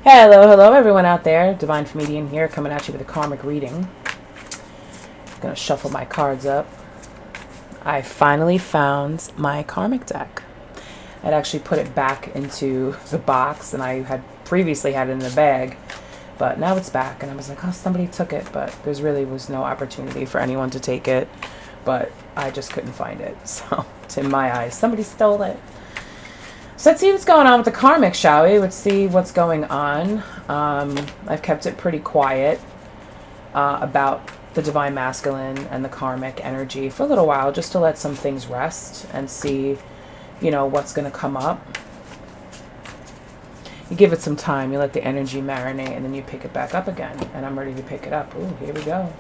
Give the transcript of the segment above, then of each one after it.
Hello everyone out there. Divine Comedian here, coming at you with a karmic reading. Gonna shuffle my cards up. I finally found my karmic deck. I'd actually put it back into the box, and I had previously had it in the bag, but now it's back, and I was like, oh, somebody took it, but there really was no opportunity for anyone to take it, but I just couldn't find it. So it's in my eyes, somebody stole it. So let's see what's going on with the karmic, shall we? Let's see what's going on. I've kept it pretty quiet about the divine masculine and the karmic energy for a little while, just to let some things rest and see, what's going to come up. You give it some time, you let the energy marinate, and then you pick it back up again. And I'm ready to pick it up. Ooh, here we go.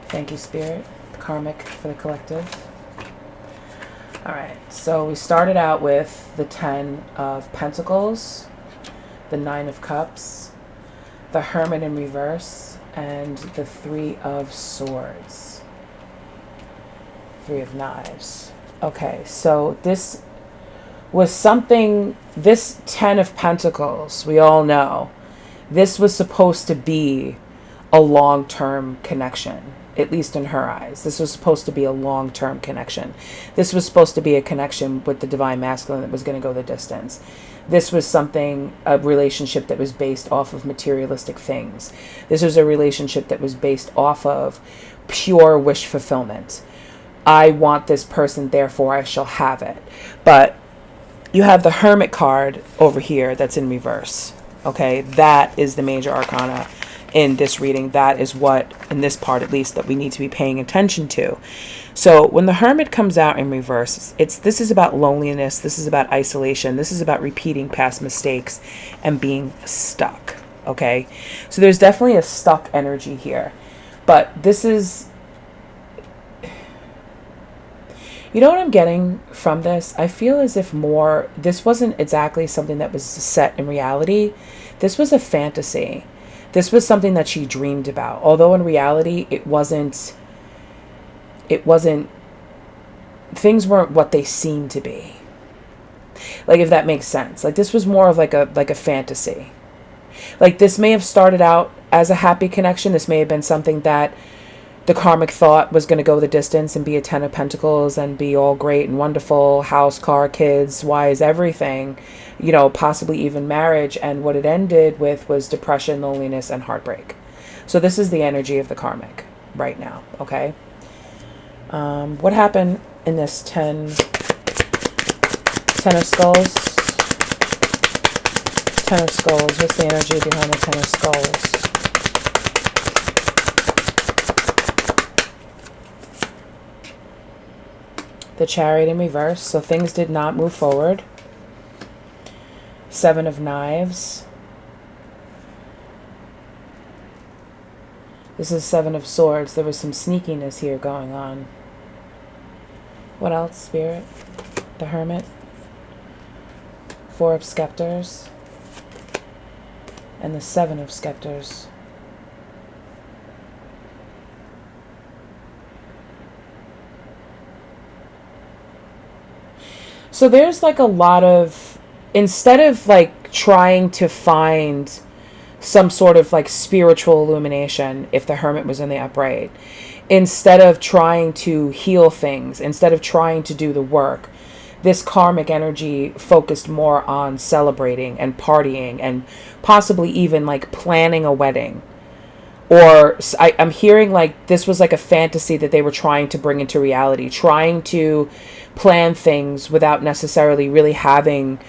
Thank you, Spirit. Karmic for the collective. All right, so we started out with the 10 of Pentacles, the 9 of Cups, the Hermit in reverse, and the 3 of Swords, 3 of Knives. Okay, so this was something, this 10 of Pentacles, we all know, this was supposed to be a long-term connection. At least in her eyes. This was supposed to be a long-term connection. This was supposed to be a connection with the divine masculine that was going to go the distance. This was a relationship that was based off of materialistic things. This was a relationship that was based off of pure wish fulfillment. I want this person, therefore I shall have it. But you have the Hermit card over here that's in reverse. Okay, that is the major arcana in this reading. That is what, in this part at least, that we need to be paying attention to. So when the Hermit comes out in reverse, this is about loneliness, this is about isolation, this is about repeating past mistakes and being stuck. Okay, so there's definitely a stuck energy here, but this is, you know what I'm getting from this? I feel as if this wasn't exactly something that was set in reality. This was a fantasy. This was something that she dreamed about, although in reality it wasn't, things weren't what they seemed to be. Like, if that makes sense. Like, this was more of like a fantasy. Like, this may have started out as a happy connection. This may have been something that the karmic thought was going to go the distance and be a 10 of Pentacles and be all great and wonderful, house, car, kids, wives, everything, possibly even marriage. And what it ended with was depression, loneliness, and heartbreak. So this is the energy of the karmic right now, okay? What happened in this 10 of Skulls? 10 of Skulls. What's the energy behind the 10 of Skulls? The Chariot in reverse, so things did not move forward. 7 of Knives. This is 7 of Swords. There was some sneakiness here going on. What else, Spirit? The Hermit. 4 of Scepters. And the 7 of Scepters. So there's like a lot of, instead of like trying to find some sort of like spiritual illumination, if the Hermit was in the upright, instead of trying to heal things, instead of trying to do the work, this karmic energy focused more on celebrating and partying and possibly even like planning a wedding. Or I'm hearing like this was like a fantasy that they were trying to bring into reality, trying to plan things without necessarily really having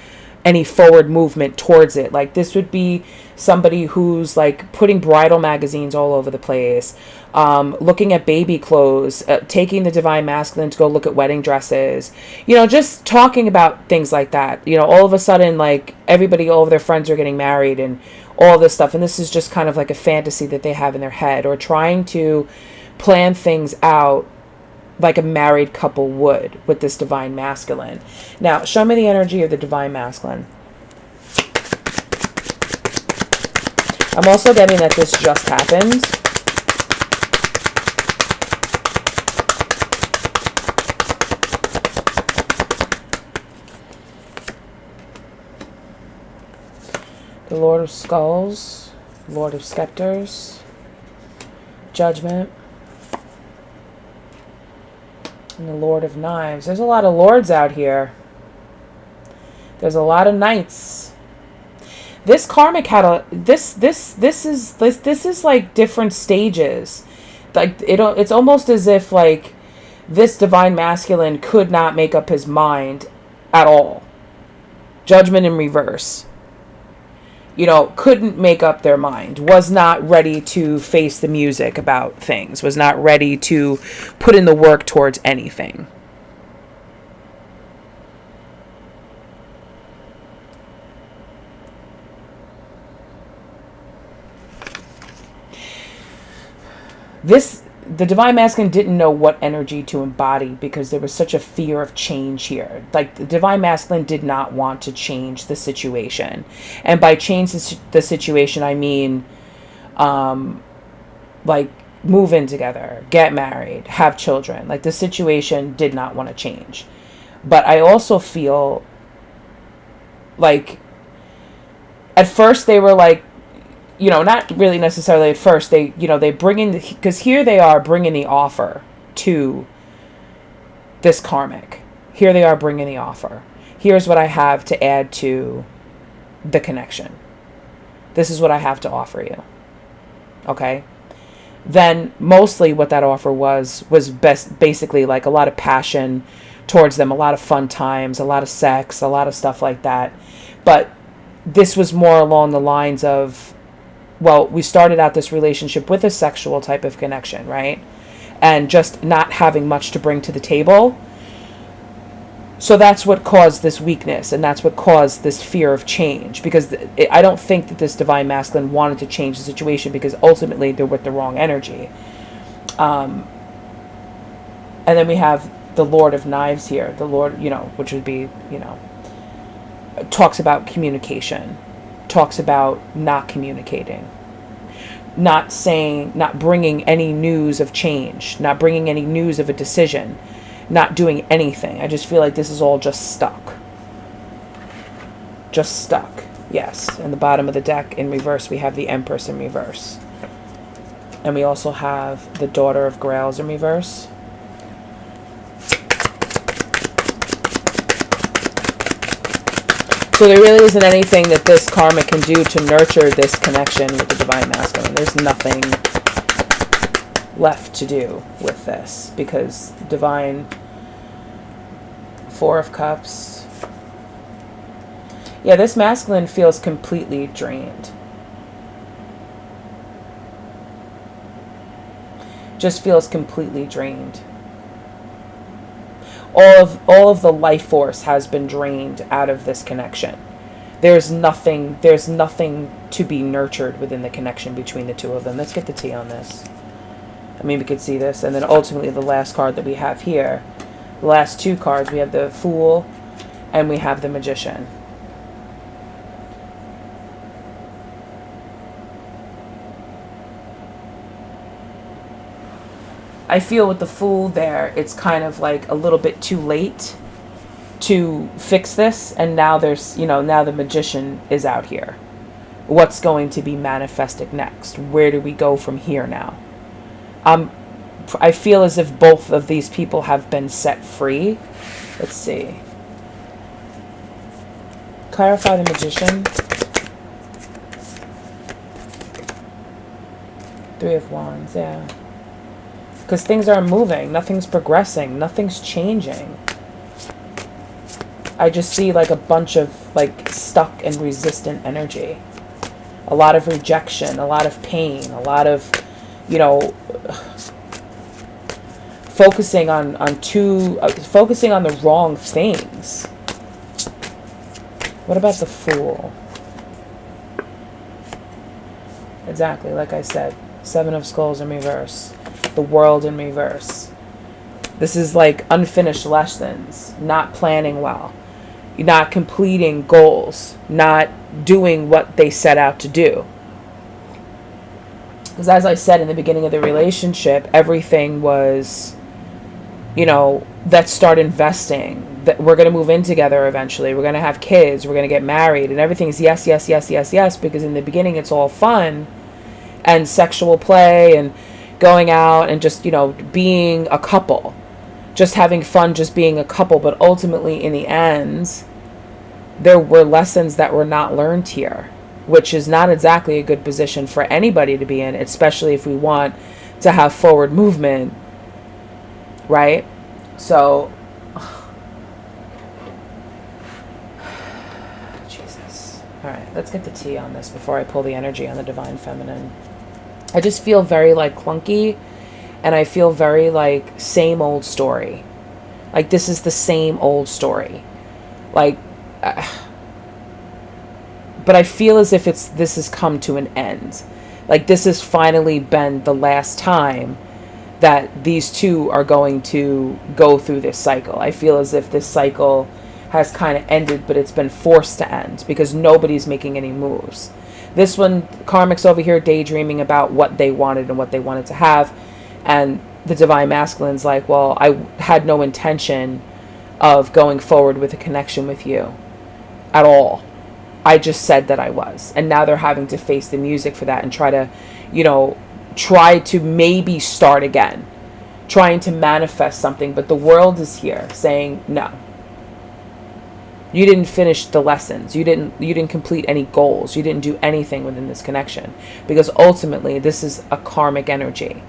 any forward movement towards it. Like, this would be somebody who's like putting bridal magazines all over the place, looking at baby clothes, taking the divine masculine to go look at wedding dresses, just talking about things like that. All of a sudden, like, all of their friends are getting married and all this stuff, and this is just kind of like a fantasy that they have in their head, or trying to plan things out like a married couple would with this divine masculine. Now, show me the energy of the divine masculine. I'm also getting that this just happened. The Lord of Skulls, Lord of Scepters, Judgment, and the Lord of Knives. There's a lot of lords out here. There's a lot of knights. This karmic had a this is like different stages. Like it's almost as if like this divine masculine could not make up his mind at all. Judgment in reverse. You know, couldn't make up their mind, was not ready to face the music about things, was not ready to put in the work towards anything. The divine masculine didn't know what energy to embody because there was such a fear of change here. Like, the divine masculine did not want to change the situation. And by change the situation, I mean, like, move in together, get married, have children. Like, the situation did not want to change. But I also feel like at first they were like, you know, not really necessarily at first. They bring in, because here they are bringing the offer to this karmic. Here they are bringing the offer. Here's what I have to add to the connection. This is what I have to offer you. Okay? Then mostly what that offer was basically like a lot of passion towards them, a lot of fun times, a lot of sex, a lot of stuff like that. But this was more along the lines of, well, we started out this relationship with a sexual type of connection, right? And just not having much to bring to the table. So that's what caused this weakness, and that's what caused this fear of change. Because I don't think that this divine masculine wanted to change the situation, because ultimately they're with the wrong energy. And then we have the Lord of Knives here. The Lord, you know, which would be, you know, talks about communication. Talks about not communicating, not bringing any news of change, not bringing any news of a decision, not doing anything. I just feel like this is all just stuck. Just stuck. Yes. In the bottom of the deck in reverse, we have the Empress in reverse. And we also have the Daughter of Grails in reverse. So there really isn't anything that this karmic can do to nurture this connection with the divine masculine. There's nothing left to do with this, because divine Four of Cups. Yeah, this masculine feels completely drained. Just feels completely drained. All of the life force has been drained out of this connection. There's nothing to be nurtured within the connection between the two of them. Let's get the T on this. I mean, we could see this. And then ultimately the last card that we have here, the last two cards, we have the Fool and we have the Magician. I feel with the Fool there, it's kind of like a little bit too late to fix this. And now there's, you know, now the Magician is out here. What's going to be manifested next? Where do we go from here now? I feel as if both of these people have been set free. Let's see. Clarify the Magician. Three of Wands, yeah. Because things are moving. Nothing's progressing. Nothing's changing. I just see like a bunch of like stuck and resistant energy. A lot of rejection. A lot of pain. A lot of, you know, focusing on the wrong things. What about the Fool? Exactly, like I said. Seven of Skulls in reverse. The World in reverse. This is like unfinished lessons, not planning well, not completing goals, not doing what they set out to do. Because as I said in the beginning of the relationship, everything was, you know, let's start investing. that we're going to move in together eventually. We're going to have kids. We're going to get married. And everything's yes, yes, yes, yes, yes. Because in the beginning, it's all fun and sexual play and going out and just, being a couple. Just having fun, just being a couple. But ultimately, in the end, there were lessons that were not learned here, which is not exactly a good position for anybody to be in, especially if we want to have forward movement, right? So, Jesus. All right, let's get the tea on this before I pull the energy on the Divine Feminine. I just feel very clunky, and I feel very same old story. This is the same old story. But I feel as if this has come to an end. This has finally been the last time that these two are going to go through this cycle. I feel as if this cycle has kind of ended, but it's been forced to end because nobody's making any moves. This one, Karmic's over here daydreaming about what they wanted and what they wanted to have. And the Divine Masculine's well, I had no intention of going forward with a connection with you at all. I just said that I was. And now they're having to face the music for that and try to, try to maybe start again. Trying to manifest something. But the world is here saying, no. You didn't finish the lessons. You didn't complete any goals. You didn't do anything within this connection. Because ultimately, this is a karmic energy.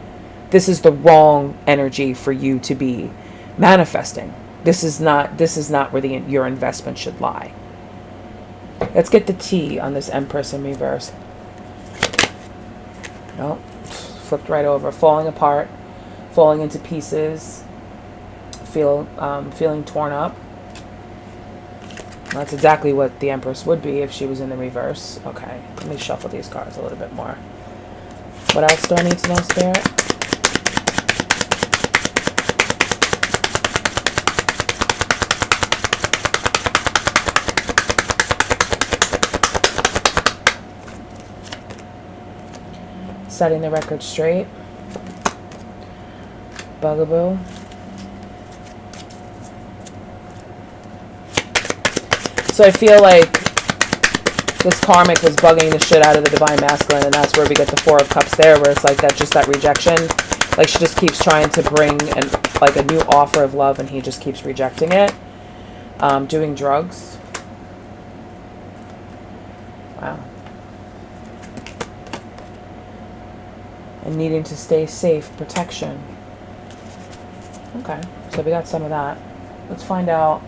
This is the wrong energy for you to be manifesting. This is not where your investment should lie. Let's get the tea on this Empress in reverse. Nope. Flipped right over. Falling apart. Falling into pieces. Feeling torn up. That's exactly what the Empress would be if she was in the reverse. Okay. Let me shuffle these cards a little bit more. What else do I need to know, Spirit? Setting the record straight. Bugaboo. So I feel like this Karmic was bugging the shit out of the Divine Masculine, and that's where we get the Four of Cups there, where it's that rejection. She just keeps trying to bring a new offer of love, and he just keeps rejecting it. Doing drugs. Wow. And needing to stay safe, protection. Okay, so we got some of that. Let's find out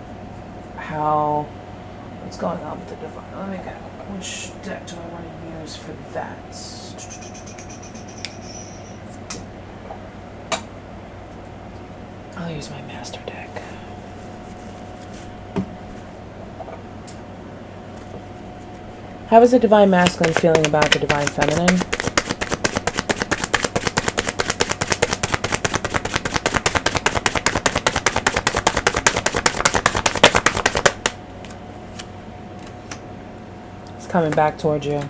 what's going on with the Divine. Let me get, which deck do I want to use for that? I'll use my master deck. How is the Divine Masculine feeling about the Divine Feminine? Coming back towards you.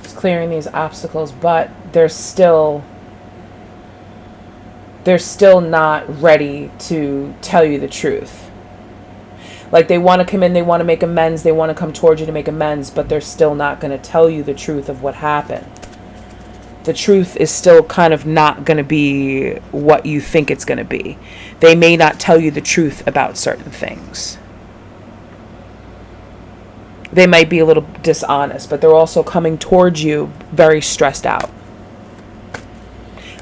It's clearing these obstacles, but they're still not ready to tell you the truth. They want to come in, they want to make amends, they want to come towards you to make amends, but they're still not going to tell you the truth of what happened. The truth is still kind of not going to be what you think it's going to be. They may not tell you the truth about certain things. They might be a little dishonest, but they're also coming towards you very stressed out.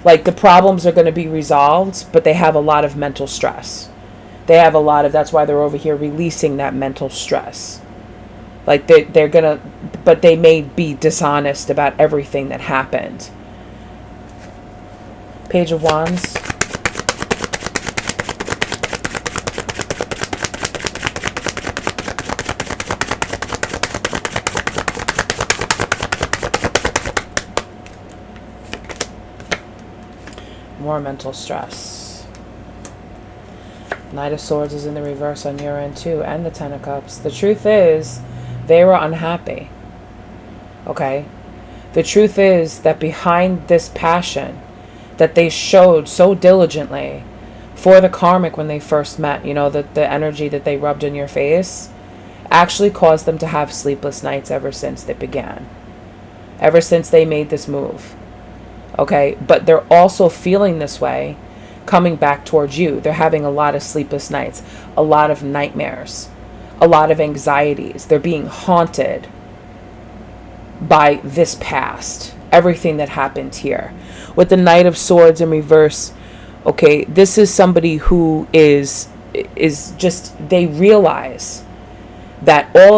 The problems are going to be resolved, but they have a lot of mental stress. That's why they're over here releasing that mental stress. They're going to, but they may be dishonest about everything that happened. Page of Wands. More mental stress. Knight of Swords is in the reverse on your end too, and the Ten of Cups. The truth is, they were unhappy. Okay? The truth is that behind this passion that they showed so diligently for the karmic when they first met, you know, the energy that they rubbed in your face actually caused them to have sleepless nights ever since it began. Ever since they made this move. Okay, but they're also feeling this way coming back towards you. They're having a lot of sleepless nights, a lot of nightmares, a lot of anxieties. They're being haunted by this past, everything that happened here. With the Knight of Swords in reverse, okay, this is somebody who is just, they realize that all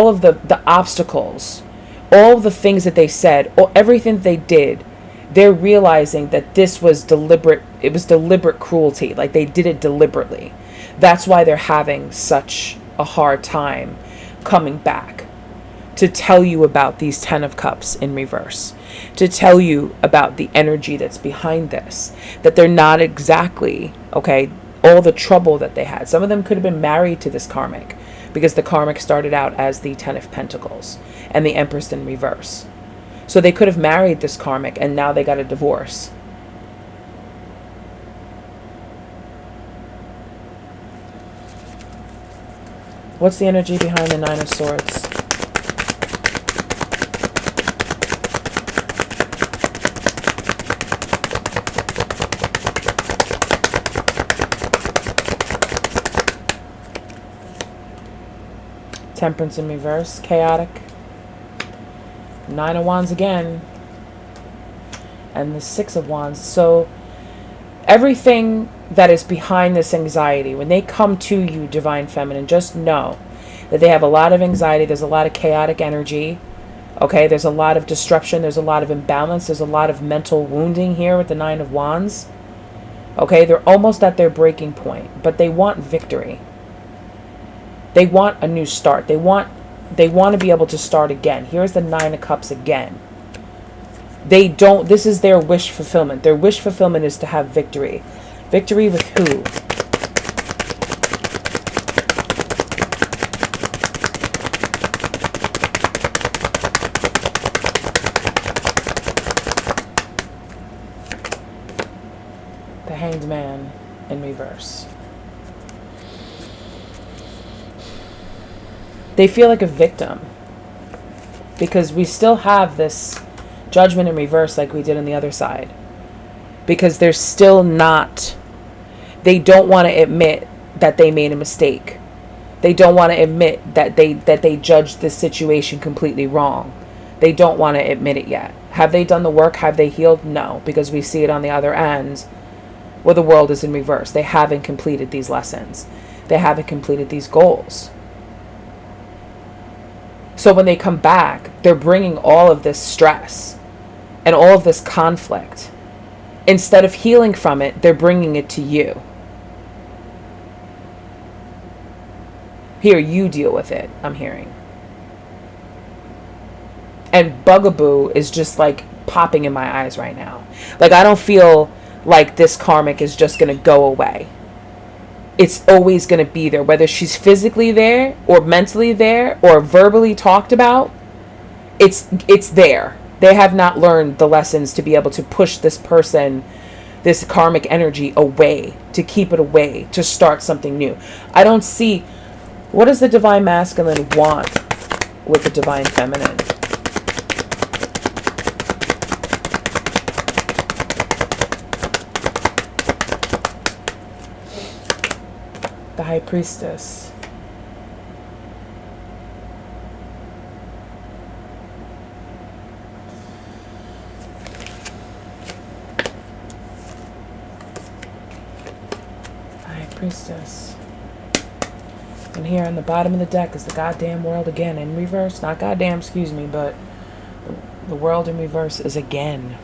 of the obstacles, all of the things that they said, or everything they did, they're realizing that this was deliberate. It was deliberate cruelty. Like they did it deliberately. That's why they're having such a hard time coming back to tell you about these 10 of Cups in reverse, to tell you about the energy that's behind this, that they're not exactly, okay, all the trouble that they had. Some of them could have been married to this karmic because the karmic started out as the 10 of Pentacles and the Empress in reverse. So they could have married this karmic and now they got a divorce. What's the energy behind the 9 of Swords? Temperance in reverse, chaotic. 9 of Wands again. And the 6 of Wands. So everything that is behind this anxiety, when they come to you, Divine Feminine, just know that they have a lot of anxiety. There's a lot of chaotic energy. Okay, there's a lot of disruption. There's a lot of imbalance. There's a lot of mental wounding here with the 9 of Wands. Okay, they're almost at their breaking point, but they want victory. They want a new start. They want to be able to start again. Here's the 9 of Cups again. They don't, this is their wish fulfillment. Their wish fulfillment is to have victory. Victory with who? The Hanged Man in reverse. They feel like a victim because we still have this Judgment in reverse like we did on the other side, because they're still not, they don't want to admit that they made a mistake. They don't want to admit that they judged this situation completely wrong. They don't want to admit it yet. Have they done the work? Have they healed? No, because we see it on the other end where the world is in reverse. They haven't completed these lessons. They haven't completed these goals. So when they come back, they're bringing all of this stress and all of this conflict. Instead of healing from it, they're bringing it to you. Here, you deal with it, I'm hearing. And bugaboo is just like popping in my eyes right now. Like, I don't feel like this karmic is just going to go away. It's always going to be there, whether she's physically there or mentally there or verbally talked about. It's there. They have not learned the lessons to be able to push this person, this karmic energy away, to keep it away, to start something new. I don't see, what does the Divine Masculine want with the Divine Feminine? The High Priestess. High Priestess. And here on the bottom of the deck is the goddamn world again in reverse. Not goddamn, excuse me, but the world in reverse is again.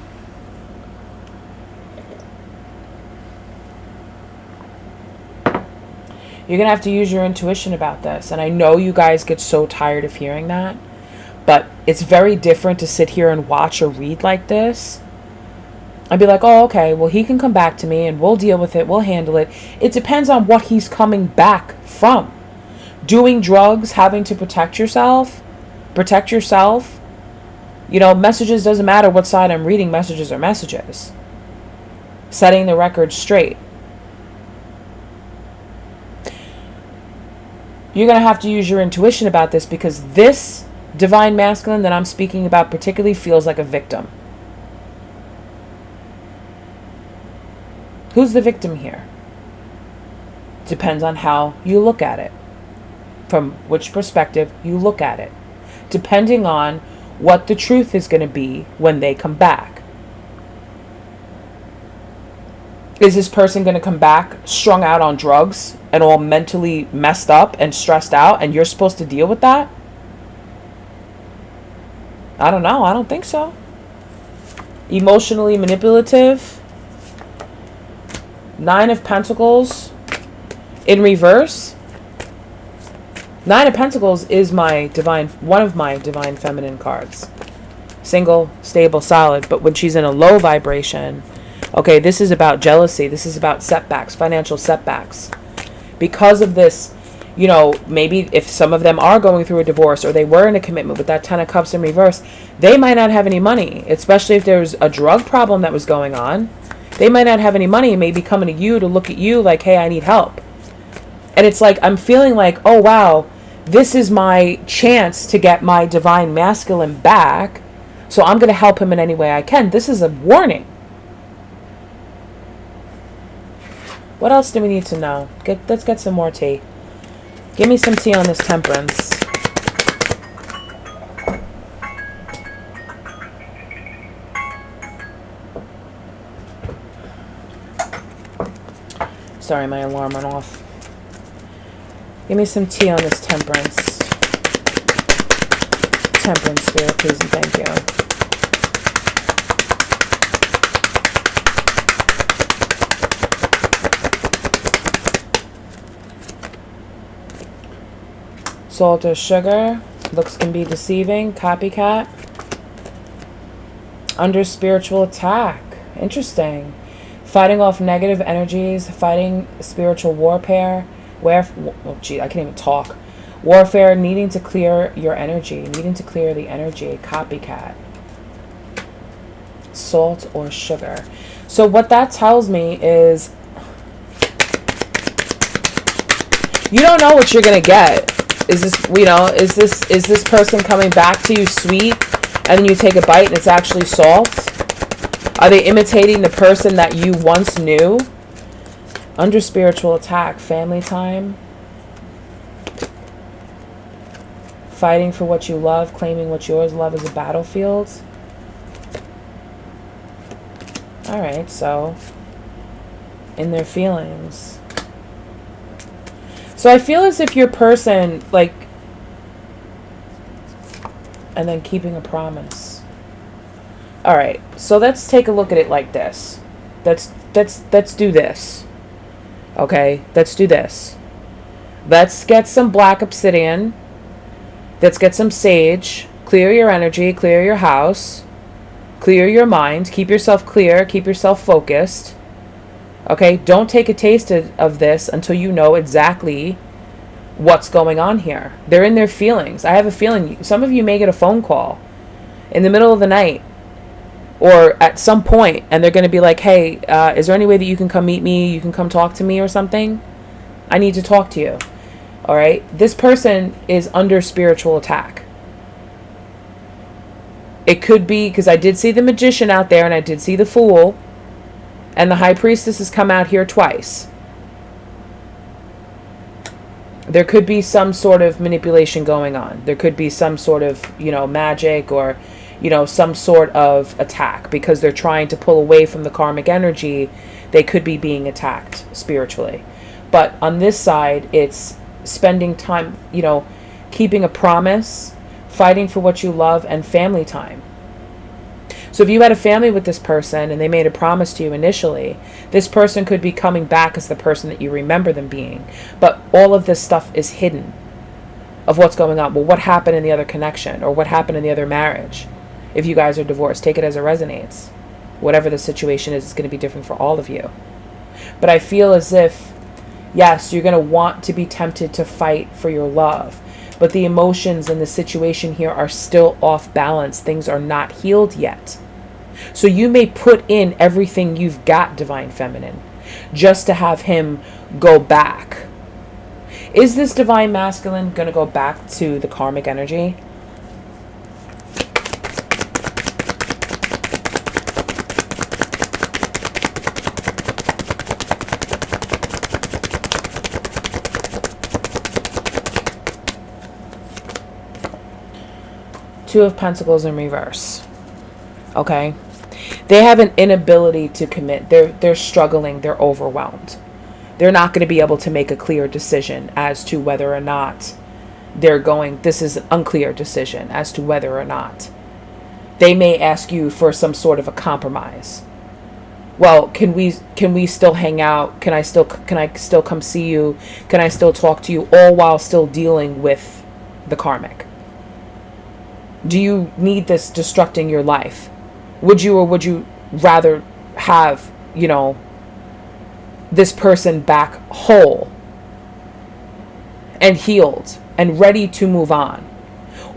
You're going to have to use your intuition about this. And I know you guys get so tired of hearing that. But it's very different to sit here and watch or read like this. I'd be like, oh, okay, well, he can come back to me and we'll deal with it. We'll handle it. It depends on what he's coming back from. Doing drugs, having to protect yourself. Protect yourself. You know, messages, doesn't matter what side I'm reading. Messages are messages. Setting the record straight. you're going to have to use your intuition about this, because this divine masculine that I'm speaking about particularly feels like a victim. Who's the victim here? Depends on how you look at it. From which perspective you look at it. Depending on what the truth is going to be when they come back. Is this person going to come back strung out on drugs and all mentally messed up and stressed out, and you're supposed to deal with that? I don't know. I don't think so. Emotionally manipulative. 9 of Pentacles in reverse. 9 of Pentacles is one of my divine feminine cards. Single, stable, solid. But when she's in a low vibration, okay, this is about jealousy. This is about setbacks, financial setbacks. Because of this, you know, maybe if some of them are going through a divorce, or they were in a commitment with that 10 of Cups in reverse, they might not have any money, especially if there's a drug problem that was going on. They might not have any money and may be coming to you to look at you like, hey, I need help. And it's like, I'm feeling like, oh, wow, this is my chance to get my divine masculine back. So I'm going to help him in any way I can. This is a warning. What else do we need to know? Let's get some more tea. Give me some tea on this Temperance. Sorry, my alarm went off. Give me some tea on this Temperance. Temperance Spirit, please and thank you. Salt or sugar. Looks can be deceiving. Copycat. Under spiritual attack. Interesting. Fighting off negative energies. Fighting spiritual warfare. Oh, gee, I can't even talk. Warfare. Needing to clear your energy. Needing to clear the energy. Copycat. Salt or sugar. So what that tells me is you don't know what you're going to get. Is this, you know, is this person coming back to you sweet and then you take a bite and it's actually salt? Are they imitating the person that you once knew? Under spiritual attack, family time. Fighting for what you love, claiming what's yours. Love is a battlefield. All right, so in their feelings. So I feel as if your person, like, and then keeping a promise. All right, so let's take a look at it like this. Let's do this. Okay, let's do this. Let's get some black obsidian. Let's get some sage. Clear your energy, clear your house, clear your mind, keep yourself clear, keep yourself focused. Okay, don't take a taste of this until you know exactly what's going on here. They're in their feelings. I have a feeling some of you may get a phone call in the middle of the night or at some point, and they're going to be like, hey, is there any way that you can come meet me? You can come talk to me or something? I need to talk to you. All right? This person is under spiritual attack. It could be because I did see the Magician out there and I did see the Fool. And the High Priestess has come out here twice. There could be some sort of manipulation going on. There could be some sort of, you know, magic or, you know, some sort of attack because they're trying to pull away from the karmic energy. They could be being attacked spiritually. But on this side, it's spending time, you know, keeping a promise, fighting for what you love, and family time. So if you had a family with this person and they made a promise to you initially, this person could be coming back as the person that you remember them being. But all of this stuff is hidden of what's going on. Well, what happened in the other connection or what happened in the other marriage? If you guys are divorced, take it as it resonates. Whatever the situation is, it's going to be different for all of you. But I feel as if, yes, you're going to want to be tempted to fight for your love. But the emotions and the situation here are still off balance. Things are not healed yet. So you may put in everything you've got, Divine Feminine, just to have him go back. Is this divine masculine going to go back to the karmic energy? Two of Pentacles in reverse. Okay? They have an inability to commit. They're struggling. They're overwhelmed. They're not going to be able to make a clear decision as to whether or not they're going. This is an unclear decision as to whether or not. They may ask you for some sort of a compromise. Well, can we still hang out? Can I still come see you? Can I still talk to you, all while still dealing with the karmic? Do you need this destructing your life? Would you rather have, this person back whole and healed and ready to move on?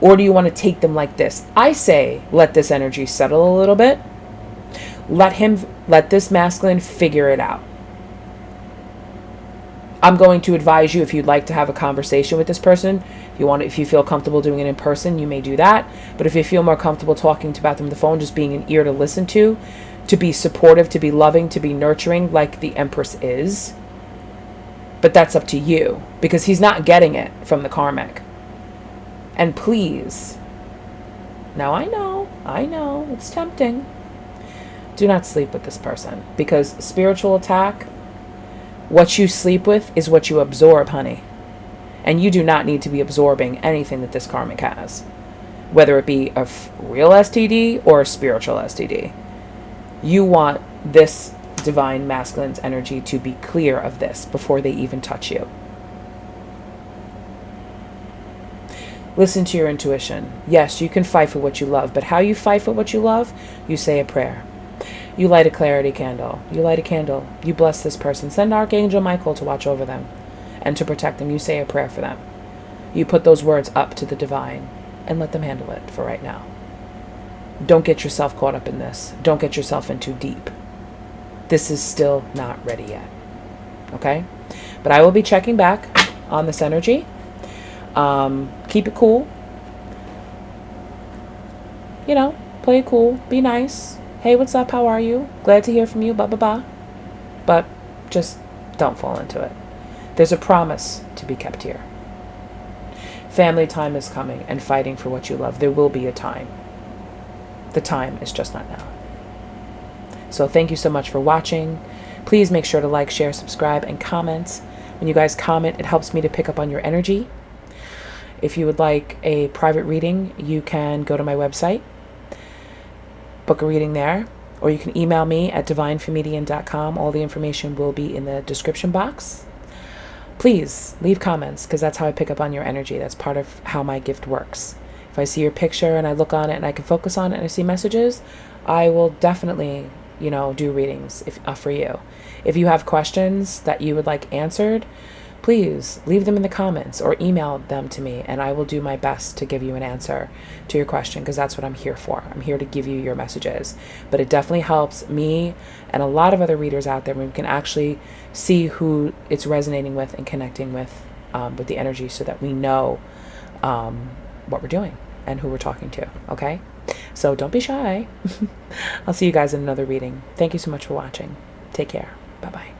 Or do you want to take them like this? I say, let this energy settle a little bit. Let this masculine figure it out. I'm going to advise you, if you'd like to have a conversation with this person, if you feel comfortable doing it in person, you may do that. But if you feel more comfortable talking about them on the phone, just being an ear to listen to be supportive, to be loving, to be nurturing, like the Empress is. But that's up to you, because he's not getting it from the karmic. And please, now I know, it's tempting. Do not sleep with this person, because spiritual attack, what you sleep with is what you absorb, honey. And you do not need to be absorbing anything that this karmic has, whether it be a real STD or a spiritual STD. You want this divine masculine's energy to be clear of this before they even touch you. Listen to your intuition. Yes, you can fight for what you love, but how you fight for what you love, you say a prayer. You light a clarity candle. You light a candle. You bless this person. Send Archangel Michael to watch over them and to protect them. You say a prayer for them. You put those words up to the divine and let them handle it for right now. Don't get yourself caught up in this. Don't get yourself in too deep. This is still not ready yet. Okay? But I will be checking back on this energy. Keep it cool. Play it cool. Be nice. Hey, what's up? How are you? Glad to hear from you. Blah, blah, blah. But just don't fall into it. There's a promise to be kept here. Family time is coming, and fighting for what you love. There will be a time. The time is just not now. So thank you so much for watching. Please make sure to like, share, subscribe, and comment. When you guys comment, it helps me to pick up on your energy. If you would like a private reading, you can go to my website, book a reading there, or you can email me at divinefemedian.com. All the information will be in the description box. Please leave comments, because that's how I pick up on your energy. That's part of how my gift works. If I see your picture and I look on it and I can focus on it and I see messages, I will definitely, do readings for you. If you have questions that you would like answered, please leave them in the comments or email them to me, and I will do my best to give you an answer to your question, because that's what I'm here for. I'm here to give you your messages. But it definitely helps me and a lot of other readers out there when we can actually see who it's resonating with and connecting with the energy, so that we know what we're doing and who we're talking to. Okay? So don't be shy. I'll see you guys in another reading. Thank you so much for watching. Take care. Bye-bye.